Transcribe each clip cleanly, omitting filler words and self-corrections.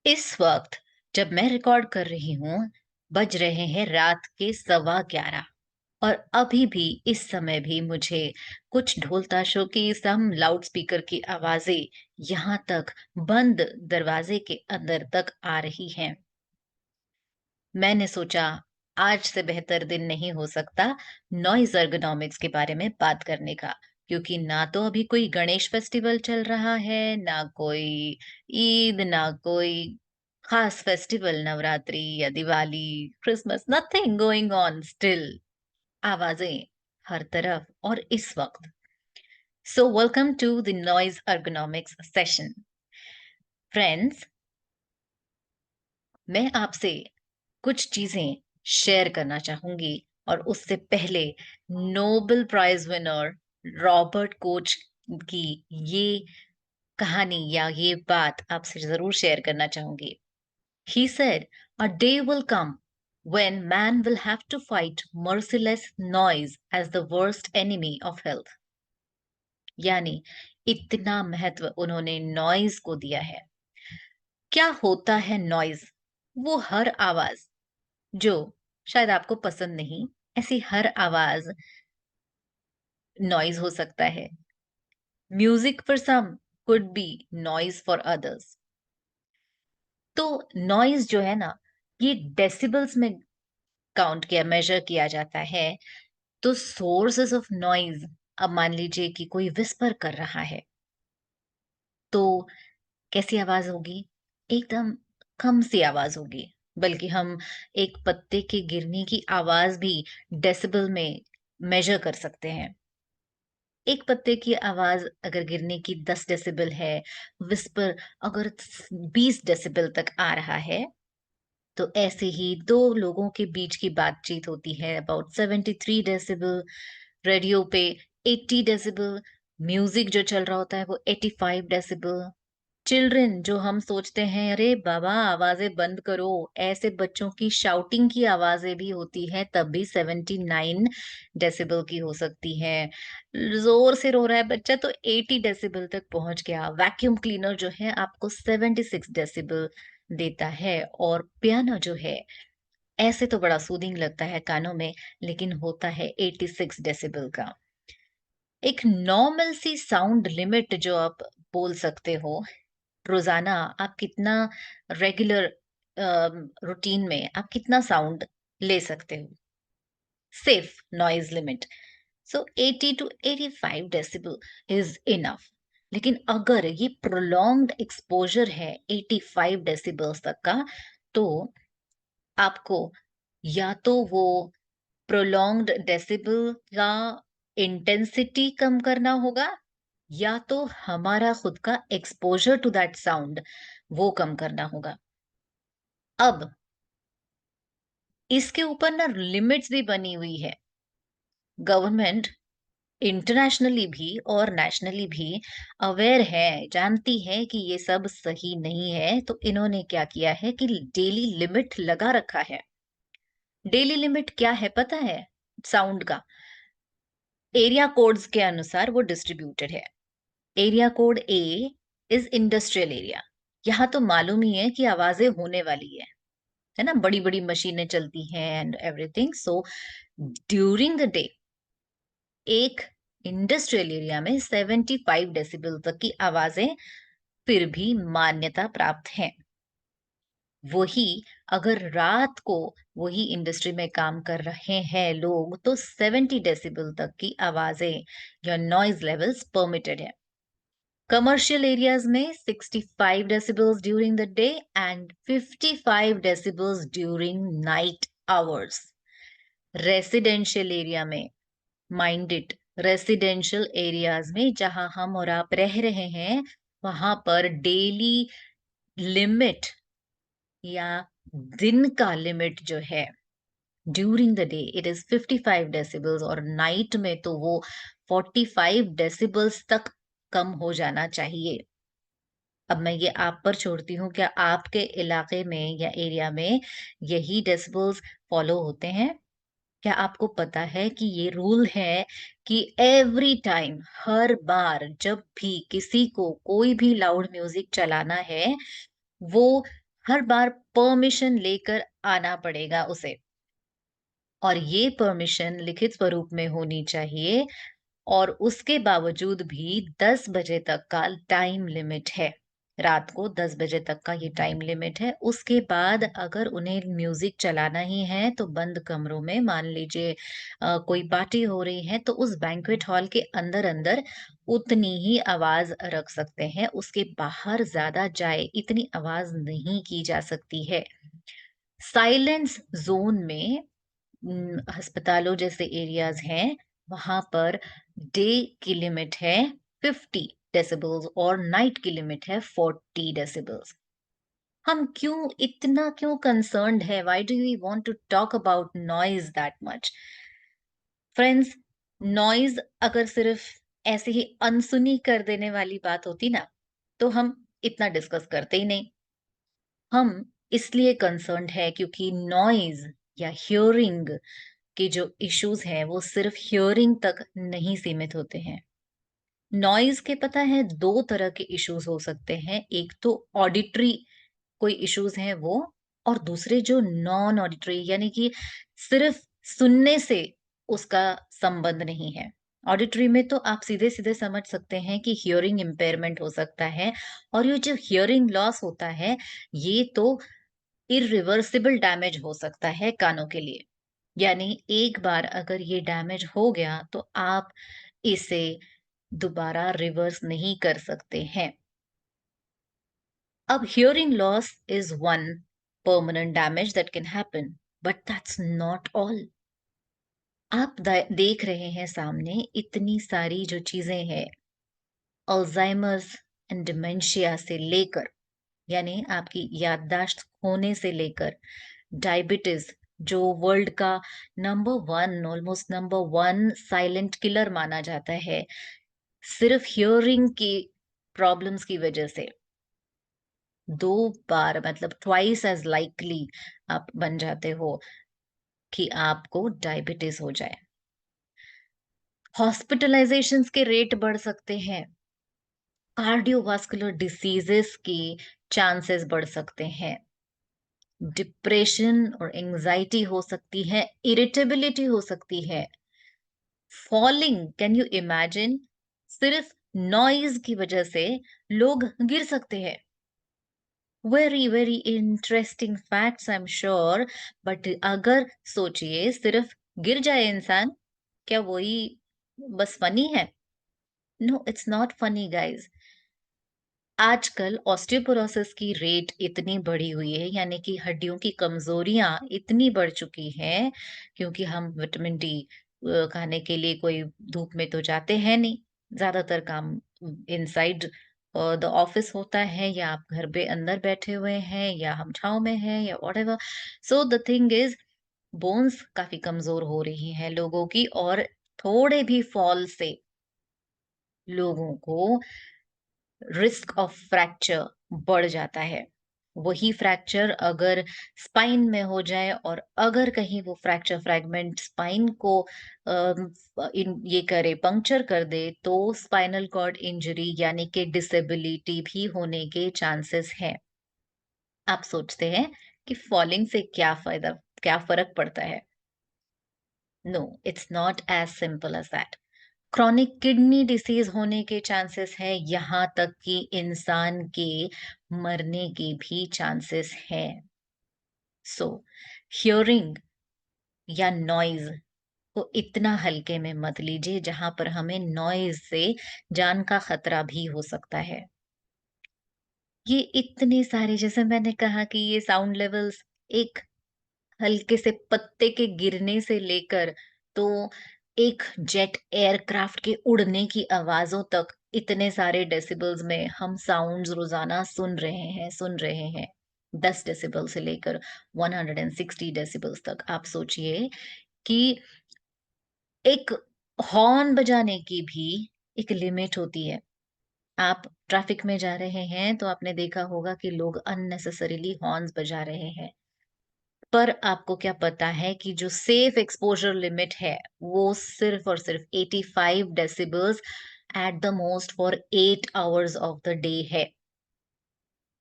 इस वक्त जब मैं रिकॉर्ड कर रही हूँ, बज रहे हैं रात के 11:15 और अभी भी इस समय भी मुझे कुछ ढोल ताशों की सम लाउडस्पीकर की आवाजें यहाँ तक बंद दरवाजे के अंदर तक आ रही हैं। मैंने सोचा आज से बेहतर दिन नहीं हो सकता नॉइज एर्गोनॉमिक्स के बारे में बात करने का, क्योंकि ना तो अभी कोई गणेश फेस्टिवल चल रहा है, ना कोई ईद, ना कोई खास फेस्टिवल, नवरात्रि या Diwali, Christmas, nothing going on still. आवाजें हर तरफ और इस वक्त। So welcome to the noise ergonomics session. Friends, मैं आपसे कुछ चीजें शेयर करना चाहूंगी और उससे पहले Nobel prize winner Robert Koch की ये कहानी या ये बात आपसे जरूर शेयर करना चाहूंगी। He said, a day will come when man will have to fight merciless noise as the worst enemy of health। यानी इतना महत्व उन्होंने नॉइज को दिया है। क्या होता है नॉइज? वो हर आवाज जो शायद आपको पसंद नहीं, ऐसी हर आवाज नॉइज हो सकता है। Music for some could be noise for others. तो नॉइज जो है ना, ये डेसिबल्स में काउंट किया मेजर किया जाता है। तो सोर्सेस ऑफ नॉइज, अब मान लीजिए कि कोई विस्पर कर रहा है, तो कैसी आवाज होगी? एकदम कम सी आवाज होगी। बल्कि हम एक पत्ते के गिरने की आवाज भी डेसिबल में मेजर कर सकते हैं। एक पत्ते की आवाज अगर गिरने की 10 डेसिबल है, विस्पर अगर 20 डेसिबल तक आ रहा है, तो ऐसे ही दो लोगों के बीच की बातचीत होती है अबाउट 73 डेसिबल, रेडियो पे 80 डेसिबल, म्यूजिक जो चल रहा होता है वो 85 डेसिबल। चिल्ड्रन जो हम सोचते हैं अरे बाबा आवाजें बंद करो, ऐसे बच्चों की शाउटिंग की आवाजें भी होती हैं, तब भी 79 डेसिबल की हो सकती है। जोर से रो रहा है बच्चा तो 80 डेसिबल तक पहुंच गया। वैक्यूम क्लीनर जो है आपको 76 डेसिबल देता है। और पियानो जो है, ऐसे तो बड़ा सूदिंग लगता है कानों में, लेकिन होता है 86 डेसिबल का। एक नॉर्मल सी साउंड लिमिट जो आप बोल सकते हो, रोजाना आप कितना रेगुलर रूटीन में आप कितना साउंड ले सकते हो, safe noise limit. So 80 to 85 decibel is enough. लेकिन अगर ये प्रोलॉन्ग्ड एक्सपोजर है 85 डेसिबल्स तक का, तो आपको या तो वो प्रोलॉन्ग्ड डेसिबल का इंटेंसिटी कम करना होगा, या तो हमारा खुद का एक्सपोजर टू दैट साउंड वो कम करना होगा। अब इसके ऊपर ना लिमिट्स भी बनी हुई है। गवर्नमेंट इंटरनेशनली भी और नेशनली भी अवेयर है, जानती है कि ये सब सही नहीं है, तो इन्होंने क्या किया है कि डेली लिमिट लगा रखा है। डेली लिमिट क्या है पता है? साउंड का एरिया कोड्स के अनुसार वो डिस्ट्रीब्यूटेड है। Area code A is industrial area. यहाँ तो मालूम ही है कि आवाजें होने वाली है ना, बड़ी बड़ी मशीनें चलती हैं and everything. So during the day एक इंडस्ट्रियल एरिया में 75 डेसिबल तक की आवाजें फिर भी मान्यता प्राप्त हैं। वही अगर रात को वही इंडस्ट्री में काम कर रहे हैं लोग, तो 70 डेसिबल तक की आवाजें या नॉइज लेवल्स परमिटेड है। कमर्शियल एरियाज में 65 decibels during the day and 55 decibels during night hours. Residential area में, माइंड इट, रेसिडेंशियल एरियाज में जहां हम और आप रह रहे हैं, वहां पर डेली लिमिट या दिन का लिमिट जो है during the day it is 55 decibels, और नाइट में तो वो 45 डेसिबल्स तक कम हो जाना चाहिए। अब मैं ये आप पर छोड़ती हूँ, क्या आपके इलाके में या एरिया में यही डेसिबल्स फॉलो होते हैं? क्या आपको पता है कि ये रूल है कि एवरी टाइम, हर बार जब भी किसी को कोई भी लाउड म्यूजिक चलाना है, वो हर बार परमिशन लेकर आना पड़ेगा उसे, और ये परमिशन लिखित स्वरूप में होनी चाहिए, और उसके बावजूद भी 10 बजे तक का टाइम लिमिट है। रात को 10 बजे तक का ये टाइम लिमिट है। उसके बाद अगर उन्हें म्यूज़िक चलाना ही है तो बंद कमरों में, मान लीजिए कोई पार्टी हो रही है तो उस बैंक्वेट हॉल के अंदर-अंदर उतनी ही आवाज़ रख सकते हैं। उसके बाहर ज़्यादा जाए इतनी आवाज़ नहीं की जा सकती है। साइलेंस ज़ोन में अस्पतालों जैसे एरियाज हैं, वहाँ पर डे की लिमिट है 50 डेसिबल्स और नाइट की लिमिट है 40 डेसिबल्स। हम क्यों कंसर्न्ड है? Why do we want to talk about noise that much? Friends, noise अगर सिर्फ ऐसे ही अनसुनी कर देने वाली बात होती ना, तो हम इतना डिस्कस करते ही नहीं। हम इसलिए कंसर्न्ड है क्योंकि नॉइज़ या हियरिंग के जो इश्यूज हैं वो सिर्फ हियरिंग तक नहीं सीमित होते हैं। नॉइज के पता है दो तरह के इश्यूज हो सकते हैं। एक तो ऑडिटरी कोई इश्यूज हैं वो, और दूसरे जो नॉन ऑडिटरी यानी कि सिर्फ सुनने से उसका संबंध नहीं है। ऑडिटरी में तो आप सीधे सीधे समझ सकते हैं कि हियरिंग इम्पेयरमेंट हो सकता है, और ये जो हियरिंग लॉस होता है ये तो इरिवर्सिबल डैमेज हो सकता है कानों के लिए। यानी एक बार अगर ये डैमेज हो गया तो आप इसे दोबारा रिवर्स नहीं कर सकते हैं। अब hearing loss is one permanent damage that can happen, but that's not all. आप देख रहे हैं सामने इतनी सारी जो चीजें हैं, अल्जाइमर्स एंड डिमेंशिया से लेकर, यानी आपकी याददाश्त खोने से लेकर, डायबिटीज जो वर्ल्ड का number one, almost number one silent killer माना जाता है, सिर्फ हियरिंग की प्रॉब्लम्स की वजह से दो बार मतलब ट्वाइस एज लाइकली आप बन जाते हो कि आपको डायबिटीज हो जाए। हॉस्पिटलाइजेशंस के रेट बढ़ सकते हैं, कार्डियोवास्कुलर डिसीजेस की चांसेस बढ़ सकते हैं, डिप्रेशन और एंजाइटी हो सकती है, इरिटेबिलिटी हो सकती है, फॉलिंग, कैन यू इमेजिन? सिर्फ नॉइज की वजह से लोग गिर सकते हैं। Very very interesting facts I am sure. But अगर सोचिए सिर्फ गिर जाए इंसान, क्या वही बस फनी है? No, it's not funny guys. आजकल ऑस्टियोपोरोसिस की रेट इतनी बढ़ी हुई है, यानी कि हड्डियों की कमजोरियां इतनी बढ़ चुकी हैं, क्योंकि हम विटामिन डी खाने के लिए कोई धूप में तो जाते हैं नहीं। ज्यादातर काम इनसाइड द ऑफिस होता है, या आप घर पे अंदर बैठे हुए हैं, या हम छाँव में हैं, या whatever. So the thing is, bones काफी कमजोर हो रही हैं लोगों की, और थोड़े भी फॉल से लोगों को रिस्क ऑफ फ्रैक्चर बढ़ जाता है। वही फ्रैक्चर अगर स्पाइन में हो जाए, और अगर कहीं वो फ्रैक्चर फ्रैगमेंट स्पाइन को ये करे, पंक्चर कर दे, तो स्पाइनल कॉर्ड इंजरी यानी कि डिसेबिलिटी भी होने के चांसेस हैं। आप सोचते हैं कि फॉलिंग से क्या फायदा, क्या फर्क पड़ता है? No, it's not as simple as that. Chronic kidney disease होने के चांसेस है, यहाँ तक कि इंसान के मरने के भी चांसेस हैं। सो हियरिंग या नॉइज को इतना हल्के में मत लीजिए, जहां पर हमें नॉइज से जान का खतरा भी हो सकता है। ये इतने सारे, जैसे मैंने कहा कि ये साउंड लेवल्स एक हल्के से पत्ते के गिरने से लेकर, तो एक जेट एयरक्राफ्ट के उड़ने की आवाजों तक, इतने सारे डेसिबल्स में हम साउंड्स रोजाना सुन रहे हैं। 10 डेसिबल से लेकर 160 डेसिबल्स तक। आप सोचिए कि एक हॉर्न बजाने की भी एक लिमिट होती है। आप ट्रैफिक में जा रहे हैं तो आपने देखा होगा कि लोग अननेसेसरीली हॉर्न्स बजा रहे हैं। पर आपको क्या पता है कि जो सेफ एक्सपोज़र लिमिट है, वो सिर्फ़ और सिर्फ़ 85 decibels at the most for 8 hours of the day है।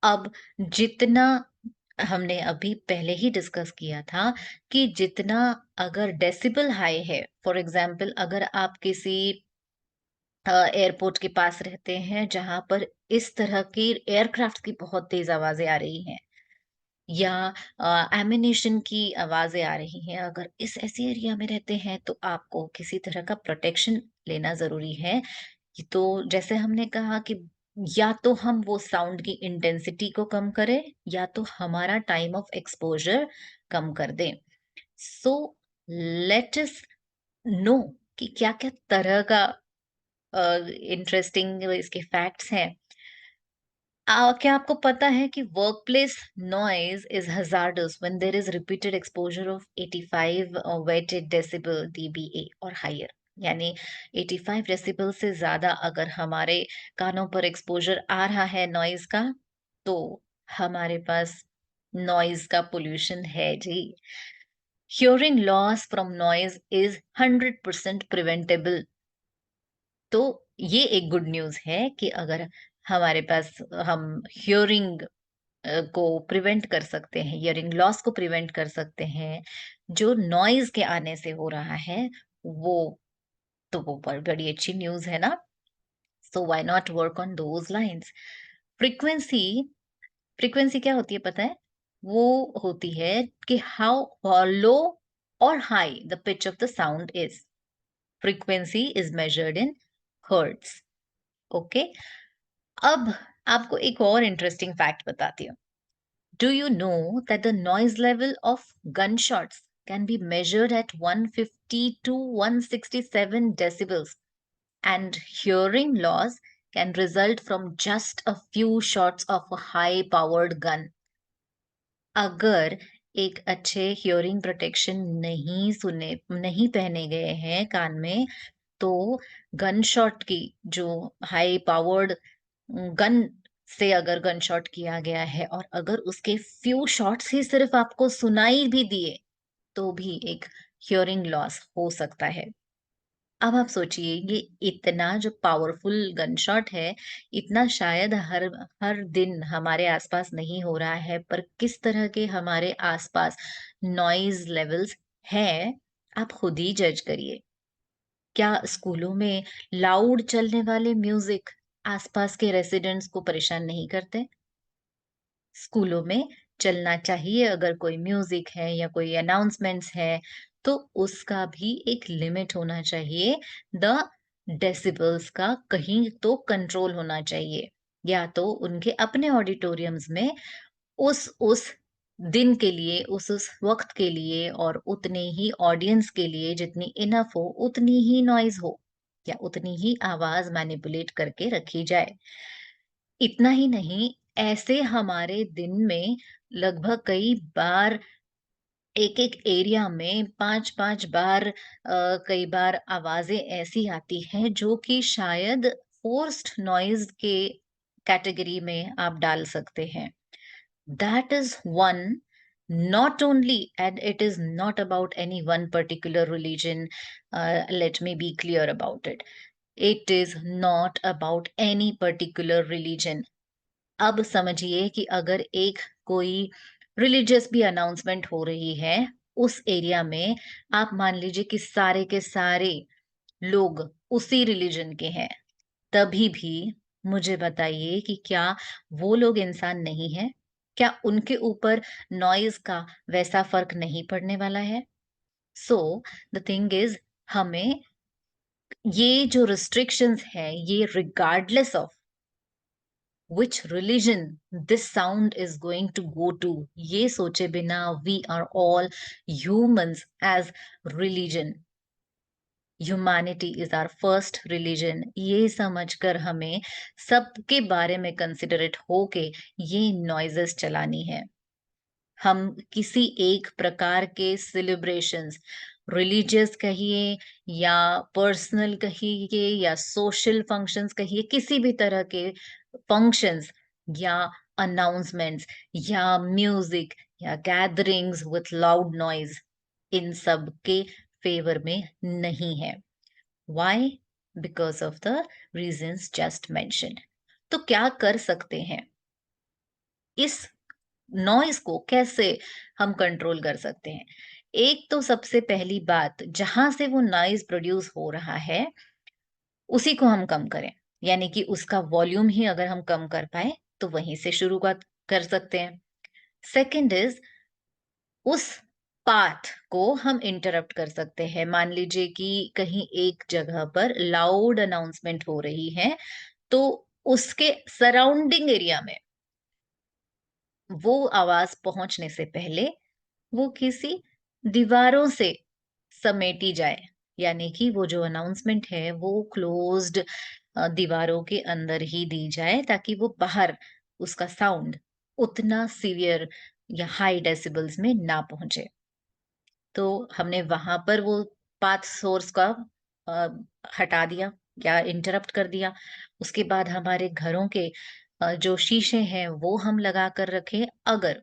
अब जितना हमने अभी पहले ही डिस्कस किया था कि जितना अगर डेसिबल हाई है, फॉर एग्जांपल अगर आप किसी एयरपोर्ट के पास रहते हैं जहां पर इस तरह की एयरक्राफ्ट की बहुत तेज आवाजें आ रही हैं, या एमिनेशन की आवाजें आ रही हैं, अगर इस ऐसी एरिया में रहते हैं तो आपको किसी तरह का प्रोटेक्शन लेना जरूरी है। तो जैसे हमने कहा कि या तो हम वो साउंड की इंटेंसिटी को कम करें, या तो हमारा टाइम ऑफ एक्सपोजर कम कर दें। सो लेट अस नो कि क्या क्या तरह का इंटरेस्टिंग इसके फैक्ट्स हैं। क्या आपको पता है कि workplace noise is hazardous when there is repeated exposure of 85 weighted decibel dBA और हायर। यानी 85 डेसिबल से ज्यादा अगर हमारे कानों पर एक्सपोजर आ रहा है नॉइज का, तो हमारे पास नॉइज का पोल्यूशन है जी। Hearing loss from noise is 100% preventable. तो ये एक गुड न्यूज है कि अगर हमारे पास हम हियरिंग को प्रिवेंट कर सकते हैं, हियरिंग लॉस को प्रिवेंट कर सकते हैं जो नॉइज के आने से हो रहा है, वो तो वो बड़ी अच्छी न्यूज है ना। So why not work on those lines. Frequency frequency क्या होती है पता है? वो होती है कि हाउ लो और high the pitch of the sound is. Frequency is measured in hertz. Okay. अब आपको एक और इंटरेस्टिंग फैक्ट बताती हूँ। Do you know that the noise level of gunshots can be measured at 150 to 167 decibels, and hearing loss can result from just a few shots of a high powered gun? अगर एक अच्छे hearing protection नहीं पहने गए हैं कान में, तो gun shot की जो हाई पावर्ड गन से अगर गन शॉट किया गया है और अगर उसके फ्यू शॉट्स ही सिर्फ आपको सुनाई भी दिए, तो भी एक हियरिंग लॉस हो सकता है। अब आप सोचिए, ये इतना जो पावरफुल गन शॉट है, इतना शायद हर हर दिन हमारे आसपास नहीं हो रहा है, पर किस तरह के हमारे आसपास नॉइज लेवल्स हैं, आप खुद ही जज करिए। क्या स्कूलों में लाउड चलने वाले म्यूजिक आसपास के रेसिडेंट्स को परेशान नहीं करते? स्कूलों में चलना चाहिए, अगर कोई म्यूजिक है या कोई अनाउंसमेंट्स है, तो उसका भी एक लिमिट होना चाहिए। द डेसिबल्स का कहीं तो कंट्रोल होना चाहिए, या तो उनके अपने ऑडिटोरियम्स में उस दिन के लिए, उस वक्त के लिए और उतने ही ऑडियंस के लिए जितनी इनफ हो, उतनी ही नॉइज हो या उतनी ही आवाज मैनिपुलेट करके रखी जाए। इतना ही नहीं, ऐसे हमारे दिन में लगभग कई बार एक एक एरिया में 5-5 बार कई बार आवाजें ऐसी आती हैं जो कि शायद फोर्स्ड नॉइज के कैटेगरी में आप डाल सकते हैं। That is one, not only, and it is not about any one particular religion. Let me be clear about it. It is not about any particular religion. अब समझिए कि अगर एक कोई रिलीजियस भी अनाउंसमेंट हो रही है उस एरिया में, आप मान लीजिए कि सारे के सारे लोग उसी रिलीजन के हैं, तभी भी मुझे बताइए कि क्या वो लोग इंसान नहीं है? क्या उनके ऊपर नॉइज का वैसा फर्क नहीं पड़ने वाला है? सो द थिंग इज, हमें ये जो रिस्ट्रिक्शंस है, ये regardless of which religion this sound is going to go to, ये सोचे बिना we are all humans as religion. Humanity is our first religion, ये समझकर हमें सबके बारे में कंसिडरेट होके ये नॉइजेस चलानी है। हम किसी एक प्रकार के सेलिब्रेशंस, रिलीजियस कहिए या पर्सनल कहिए या सोशल फंक्शंस कहिए, किसी भी तरह के फंक्शंस या अनाउंसमेंट्स या म्यूजिक या गैदरिंग्स विथ लाउड नॉइज, इन सब के फेवर में नहीं है। Why? Because of the reasons just mentioned. तो क्या कर सकते हैं? इस नॉइज़ को कैसे हम कंट्रोल कर सकते हैं? एक तो सबसे पहली बात, जहाँ से वो नॉइज़ प्रोड्यूस हो रहा है, उसी को हम कम करें। यानी कि उसका वॉल्यूम ही अगर हम कम कर पाएँ, तो वहीं से शुरुआत कर सकते हैं। सेकंड इज़, उस पाथ को हम इंटरप्ट कर सकते हैं। मान लीजिए कि कहीं एक जगह पर लाउड अनाउंसमेंट हो रही है, तो उसके सराउंडिंग एरिया में वो आवाज़ पहुँचने से पहले वो किसी दीवारों से समेटी जाए। यानी कि वो जो अनाउंसमेंट है वो क्लोज्ड दीवारों के अंदर ही दी जाए, ताकि वो बाहर उसका साउंड उतना सीवियर या हाई डेसिबल्स में ना पहुंचे। तो हमने वहां पर वो पाथ सोर्स का अ, हटा दिया या इंटरप्ट कर दिया। उसके बाद हमारे घरों के जो शीशे हैं वो हम लगा कर रखें, अगर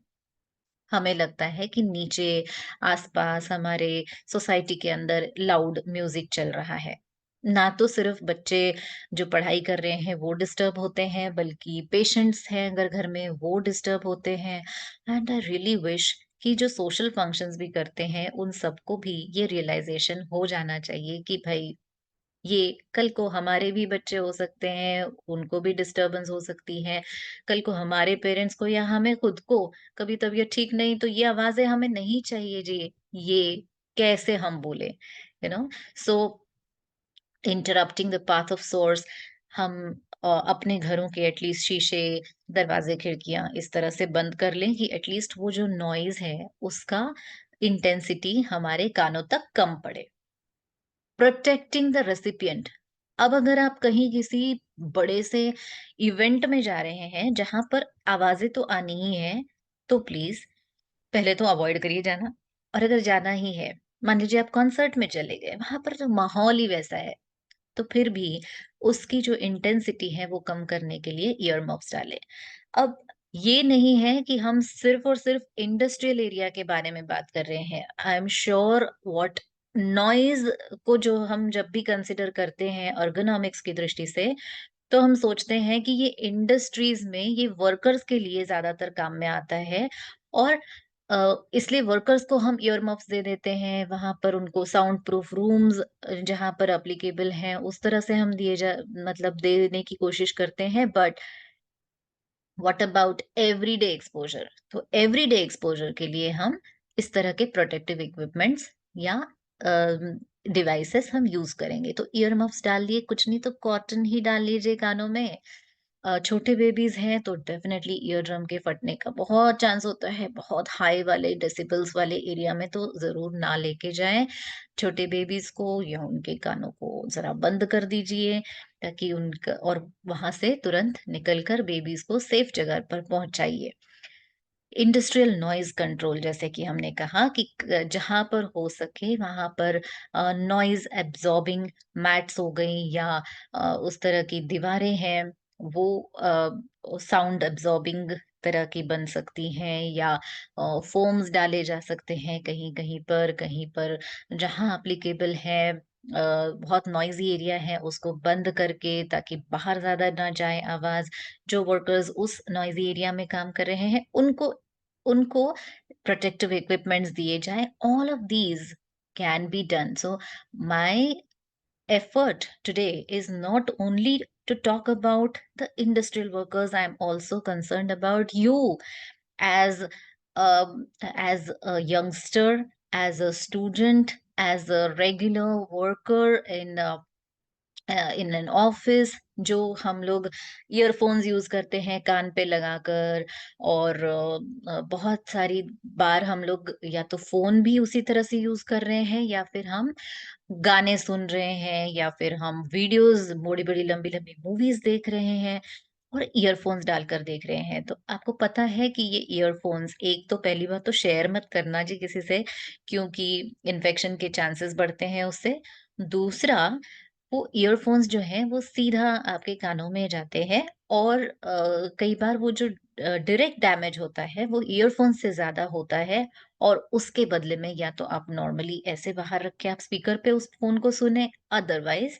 हमें लगता है कि नीचे आसपास हमारे सोसाइटी के अंदर लाउड म्यूजिक चल रहा है। ना तो सिर्फ बच्चे जो पढ़ाई कर रहे हैं वो डिस्टर्ब होते हैं, बल्कि पेशेंट्स हैं अगर घर में वो डिस्टर्ब होते हैं। एंड आई रियली विश कि जो सोशल फंक्शंस भी करते हैं उन सबको भी ये रियलाइजेशन हो जाना चाहिए कि भाई, ये कल को हमारे भी बच्चे हो सकते हैं, उनको भी डिस्टर्बेंस हो सकती है। कल को हमारे पेरेंट्स को या हमें खुद को कभी तबीयत ठीक नहीं, तो ये आवाज़ें हमें नहीं चाहिए जी। ये कैसे हम बोले, so interrupting the path of source, हम अपने घरों के एटलीस्ट शीशे, दरवाजे, खिड़कियाँ इस तरह से बंद कर लें कि एटलीस्ट वो जो नॉइज़ है, उसका इंटेंसिटी हमारे कानों तक कम पड़े। प्रोटेक्टिंग द रेसिपिएंट, अब अगर आप कहीं किसी बड़े से इवेंट में जा रहे हैं जहां पर आवाजें तो आनी ही है, तो प्लीज पहले तो अवॉइड करिए जाना। और अगर जाना ही है, मान लीजिए आप कॉन्सर्ट में चले गए, वहां पर तो माहौल ही वैसा है, तो फिर भी उसकी जो इंटेंसिटी है वो कम करने के लिए ईयर मफ्स डालें। अब ये नहीं है कि हम सिर्फ और सिर्फ इंडस्ट्रियल एरिया के बारे में बात कर रहे हैं। I am sure what noise को जो हम जब भी कंसिडर करते हैं ergonomics की दृष्टि से, तो हम सोचते हैं कि ये इंडस्ट्रीज़ में ये वर्कर्स के लिए ज़्यादातर काम में आता है। और इसलिए वर्कर्स को हम ईयर मफ़्स दे देते हैं, वहाँ पर उनको साउंड प्रूफ रूम्स जहाँ पर एप्लीकेबल हैं, उस तरह से हम मतलब देने की कोशिश करते हैं। But what about everyday exposure? तो एवरीडे एक्सपोज़र के लिए हम इस तरह के प्रोटेक्टिव इक्विपमेंट्स या डिवाइसेस हम यूज़ करेंगे। तो ईयर मफ़्स डाल लिए, कुछ नहीं तो कॉटन ही डाल लीजिए कानों में। छोटे बेबीज़ हैं तो डेफ़िनेटली ईयर ड्रम के फटने का बहुत चांस होता है। बहुत हाई वाले डेसिबल्स वाले एरिया में तो ज़रूर ना लेके जाएँ। छोटे बेबीज़ को या उनके कानों को ज़रा बंद कर दीजिए, ताकि उनका और वहाँ से तुरंत निकल कर बेबीज़ को सेफ जगह पर पहुँचाइए। इंडस्ट्रियल नॉइज़ कंट्रोल, जैसे कि हमने कहा कि जहाँ पर हो सके वहाँ पर नॉइज़ एब्ज़ॉर्बिंग मैट्स हो गई, या उस तरह की दीवारें हैं, वो साउंड एब्ज़ॉर्बिंग तरह की बन सकती हैं, या फ़ोम्स डाले जा सकते हैं कहीं पर जहाँ एप्लीकेबल है। बहुत नॉइज़ी एरिया है उसको बंद करके, ताकि बाहर ज़्यादा ना जाए आवाज़। जो वर्कर्स उस नॉइज़ी एरिया में काम कर रहे हैं, उनको उनको प्रोटेक्टिव इक्विपमेंट्स दिए जाएँ। All of these can be done. So my effort today is not only to talk about the industrial workers. I am also concerned about you as a youngster, as a student, as a regular worker in an office, जो हम लोग earphones use करते हैं कान पे लगाकर। और बहुत सारी बार हम लोग या तो फोन भी उसी तरह से यूज कर रहे हैं, या फिर हम गाने सुन रहे हैं, या फिर हम वीडियोस, बड़ी-बड़ी लंबी-लंबी मूवीज़ देख रहे हैं और ईयरफ़ोन्स डालकर देख रहे हैं। तो आपको पता है कि ये ईयरफ़ोन्स, एक तो पहली बात तो शेयर मत करना जी किसी से, क्योंकि इन्फेक्शन के चांसेस बढ़ते हैं उससे। दूसरा, वो ईयरफ़ोन्स जो हैं वो सीधा आपके कानों में जाते हैं, और कई बार वो जो डायरेक्ट डैमेज होता है वो ईयरफ़ोन से ज़्यादा होता है। और उसके बदले में या तो आप नॉर्मली ऐसे बाहर रख के आप स्पीकर पे उस फ़ोन को सुनें, अदरवाइज़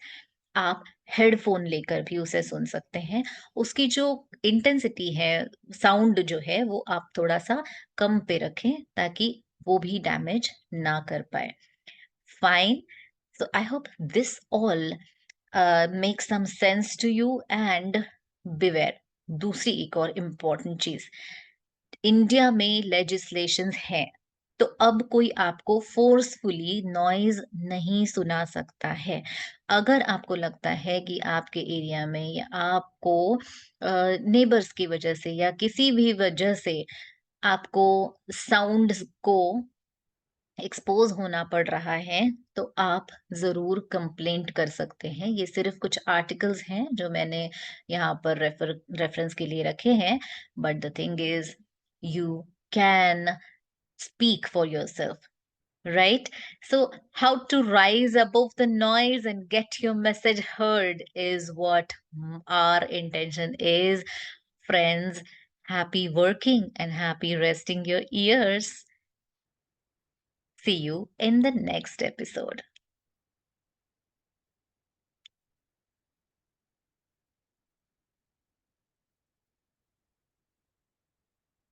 आप हेडफ़ोन लेकर भी उसे सुन सकते हैं। उसकी जो इंटेंसिटी है, साउंड जो है वो आप थोड़ा-सा कम पे रखें ताकि वो भी डैमेज ना कर पाए। Fine, so I hope this all make some sense to you and beware. दूसरी एक और इम्पोर्टेंट चीज़, इंडिया में लेजिस्लेशंस हैं, तो अब कोई आपको फ़ोर्सफुली नॉइज़ नहीं सुना सकता है। अगर आपको लगता है कि आपके एरिया में या आपको नेबर्स की वजह से या किसी भी वजह से आपको साउंड्स को एक्सपोज़ होना पड़ रहा है, तो आप ज़रूर कंप्लेंट कर सकते हैं। ये सिर्फ़ कुछ आर्टिकल्स हैं जो मैंने यहाँ पर रेफ़रेंस के लिए रखे हैं, but the thing is you can speak for yourself, right? So, how to rise above the noise and get your message heard is what our intention is. Friends, happy working and happy resting your ears. See you in the next episode.